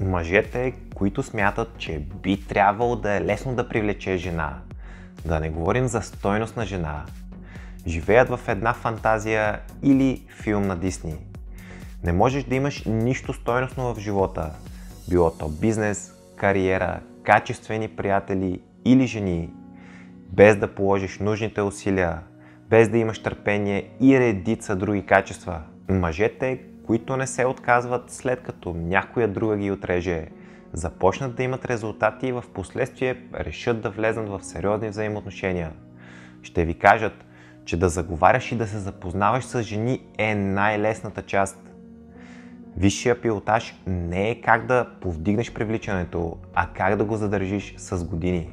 Мъжете, които смятат, че би трябвало да е лесно да привлече жена, да не говорим за стойност на жена, живеят в една фантазия или филм на Дисни. Не можеш да имаш нищо стойностно в живота, било то бизнес, кариера, качествени приятели или жени, без да положиш нужните усилия, без да имаш търпение и редица други качества. Мъжете, които не се отказват след като някоя друга ги отреже, започнат да имат резултати и в последствие решат да влезнат в сериозни взаимоотношения. Ще ви кажат, че да заговаряш и да се запознаваш с жени е най-лесната част. Висшия пилотаж не е как да повдигнеш привличането, а как да го задържиш с години.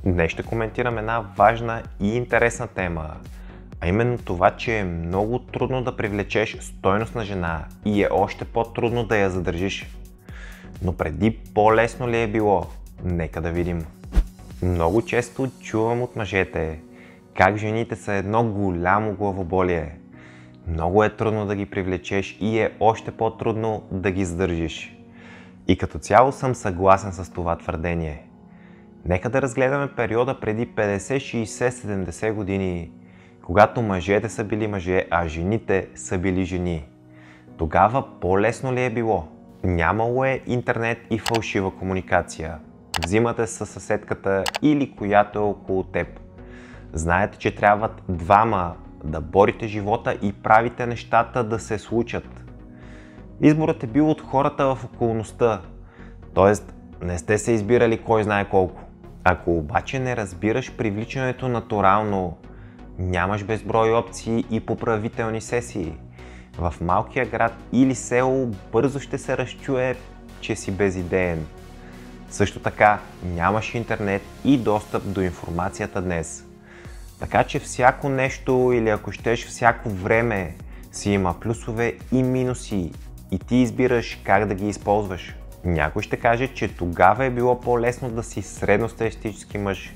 Днес ще коментирам една важна и интересна тема, а именно това, че е много трудно да привлечеш стойностна жена и е още по-трудно да я задържиш. Но преди по-лесно ли е било? Нека да видим. Много често чувам от мъжете как жените са едно голямо главоболие. Много е трудно да ги привлечеш и е още по-трудно да ги задържиш. И като цяло съм съгласен с това твърдение. Нека да разгледаме периода преди 50, 60, 70 години, когато мъжете са били мъже, а жените са били жени. Тогава по-лесно ли е било? Нямало е интернет и фалшива комуникация. Взимате със съседката или която е около теб. Знаете, че трябват двама да борите живота и правите нещата да се случат. Изборът е бил от хората в околността, т.е. не сте се избирали кой знае колко. Ако обаче не разбираш привличането натурално, нямаш безброй опции и поправителни сесии. В малкия град или село бързо ще се разчуе, че си безидеен. Също така нямаш интернет и достъп до информацията днес. Така че всяко нещо или ако щеш всяко време си има плюсове и минуси и ти избираш как да ги използваш. Някой ще каже, че тогава е било по-лесно да си средностатистически мъж,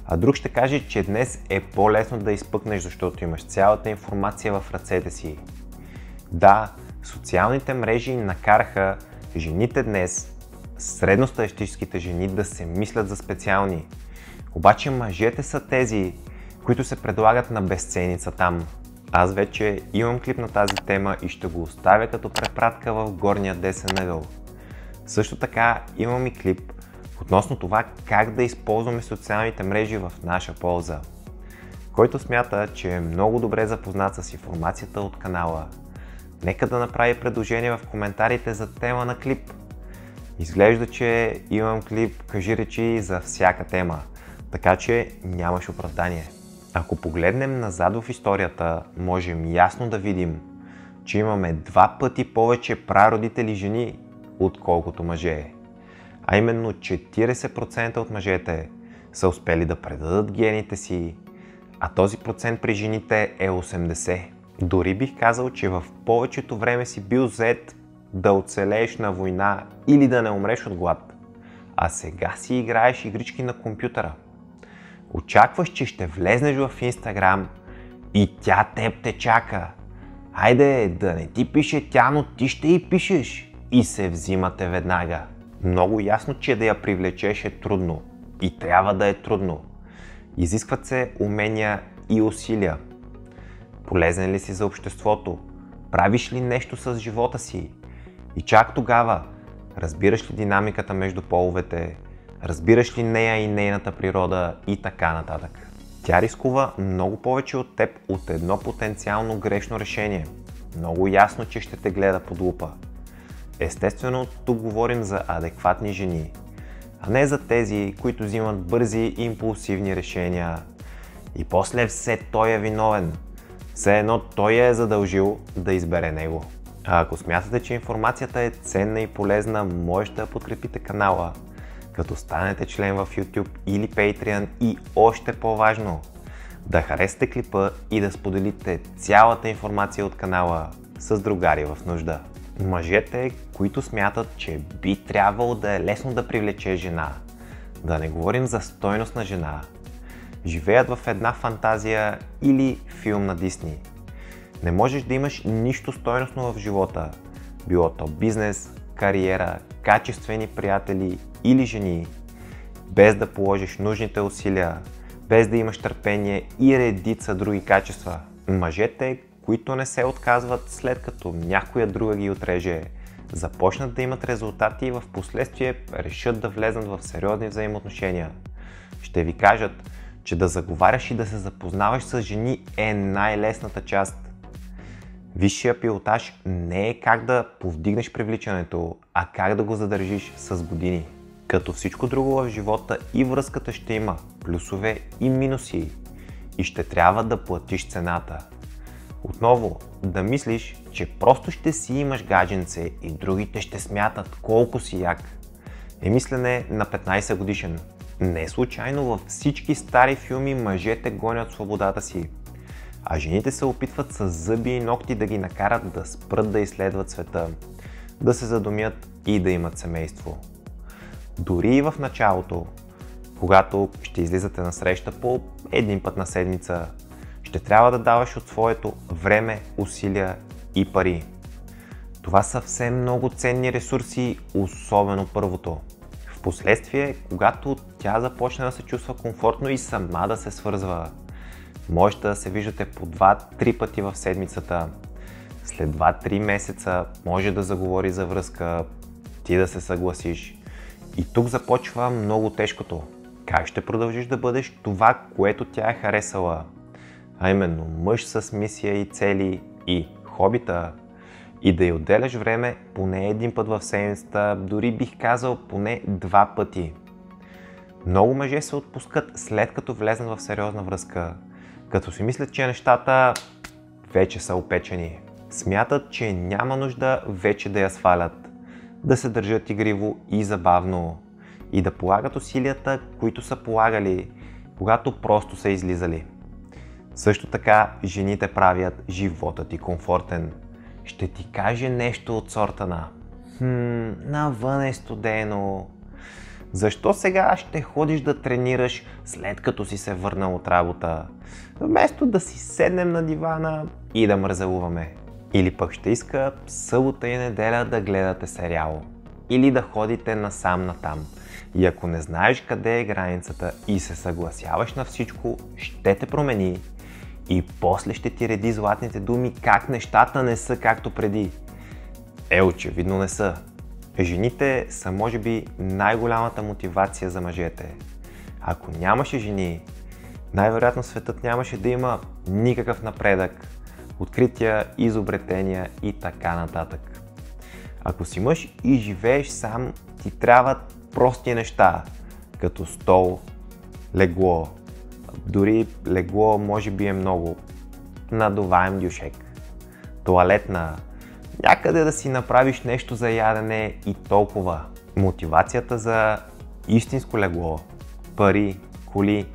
а друг ще каже, че днес е по-лесно да изпъкнеш, защото имаш цялата информация в ръцете си. Да, социалните мрежи накараха жените днес, средностатистическите жени, да се мислят за специални. Обаче мъжете са тези, които се предлагат на безценица там. Аз вече имам клип на тази тема и ще го оставя като препратка в горния десен ъгъл. Също така имам и клип относно това как да използваме социалните мрежи в наша полза. Който смята, че е много добре запознат с информацията от канала, нека да направи предложение в коментарите за тема на клип. Изглежда, че имам клип, кажи речи, за всяка тема, така че нямаш оправдание. Ако погледнем назад в историята, можем ясно да видим, че имаме 2 пъти повече прародители жени, отколкото мъже. А именно 40% от мъжете са успели да предадат гените си, а този процент при жените е 80%. Дори бих казал, че в повечето време си бил зает да оцелееш на война или да не умреш от глад, а сега си играеш игрички на компютъра. Очакваш, че ще влезнеш в Инстаграм и тя теб те чака. Хайде, да не ти пише тя, но ти ще й пишеш и се взимате веднага. Много ясно, че да я привлечеш е трудно и трябва да е трудно. Изискват се умения и усилия. Полезен ли си за обществото? Правиш ли нещо с живота си? И чак тогава, разбираш ли динамиката между половете? Разбираш ли нея и нейната природа и така нататък? Тя рискува много повече от теб от едно потенциално грешно решение. Много ясно, че ще те гледа под лупа. Естествено, тук говорим за адекватни жени, а не за тези, които взимат бързи и импулсивни решения. И после все той е виновен. Все едно той е задължил да избере него. А ако смятате, че информацията е ценна и полезна, можете да подкрепите канала, като станете член в YouTube или Patreon и още по-важно, да харесате клипа и да споделите цялата информация от канала с другари в нужда. Мъжете, които смятат, че би трябвало да е лесно да привлече жена, да не говорим за стойност на жена, живеят в една фантазия или филм на Дисни. Не можеш да имаш нищо стойностно в живота, било то бизнес, кариера, качествени приятели или жени, без да положиш нужните усилия, без да имаш търпение и редица други качества. Мъжете, които не се отказват след като някоя друга ги отреже, започнат да имат резултати и в последствие решат да влезнат в сериозни взаимоотношения. Ще ви кажат, че да заговаряш и да се запознаваш с жени е най-лесната част. Висшия пилотаж не е как да повдигнеш привличането, а как да го задържиш с години. Като всичко друго в живота и връзката ще има плюсове и минуси и ще трябва да платиш цената. Отново, да мислиш, че просто ще си имаш гадженце и другите ще смятат колко си як, е мислене на 15 годишен. Не случайно във всички стари филми мъжете гонят свободата си, а жените се опитват с зъби и ногти да ги накарат да спрат да изследват света, да се задумят и да имат семейство. Дори и в началото, когато ще излизате на среща по един път на седмица, ще трябва да даваш от своето време, усилия и пари. Това са все много ценни ресурси, особено първото. Впоследствие, когато тя започне да се чувства комфортно и сама да се свързва, можете да се виждате по 2-3 пъти в седмицата. След 2-3 месеца може да заговори за връзка, ти да се съгласиш. И тук започва много тежкото. Как ще продължиш да бъдеш това, което тя е харесала? А именно мъж с мисия и цели и хобита. И да й отделяш време поне един път в седмицата, дори бих казал поне 2 пъти. Много мъже се отпускат след като влезнат в сериозна връзка, като си мислят, че нещата вече са опечени. Смятат, че няма нужда вече да я свалят, да се държат игриво и забавно и да полагат усилията, които са полагали, когато просто са излизали. Също така жените правят живота ти комфортен. Ще ти каже нещо от сорта на навън е студено. Защо сега ще ходиш да тренираш след като си се върнал от работа, вместо да си седнем на дивана и да мързелуваме? Или пък ще иска събота и неделя да гледате сериал. Или да ходите насам-натам. И ако не знаеш къде е границата и се съгласяваш на всичко, ще те промени. И после ще ти реди златните думи как нещата не са както преди. Очевидно не са. Жените са може би най-голямата мотивация за мъжете. Ако нямаше жени, най-вероятно светът нямаше да има никакъв напредък, открития, изобретения и така нататък. Ако си мъж и живееш сам, ти трябват прости неща, като стол, легло, дори легло може би е много, надуваем дюшек, тоалетна, някъде да си направиш нещо за ядене и толкова. Мотивацията за истинско легло, пари, коли,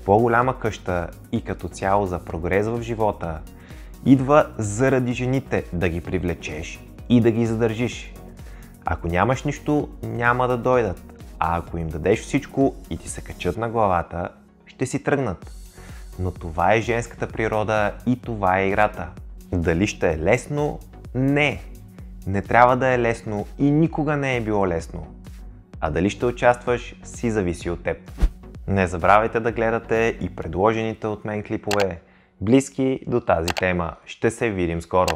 по-голяма къща и като цяло за прогрес в живота идва заради жените, да ги привлечеш и да ги задържиш. Ако нямаш нищо, няма да дойдат, а ако им дадеш всичко и ти се качат на главата, ще си тръгнат. Но това е женската природа и това е играта. Дали ще е лесно? Не. Не трябва да е лесно и никога не е било лесно. А дали ще участваш, си зависи от теб. Не забравяйте да гледате и предложените от мен клипове, близки до тази тема. Ще се видим скоро!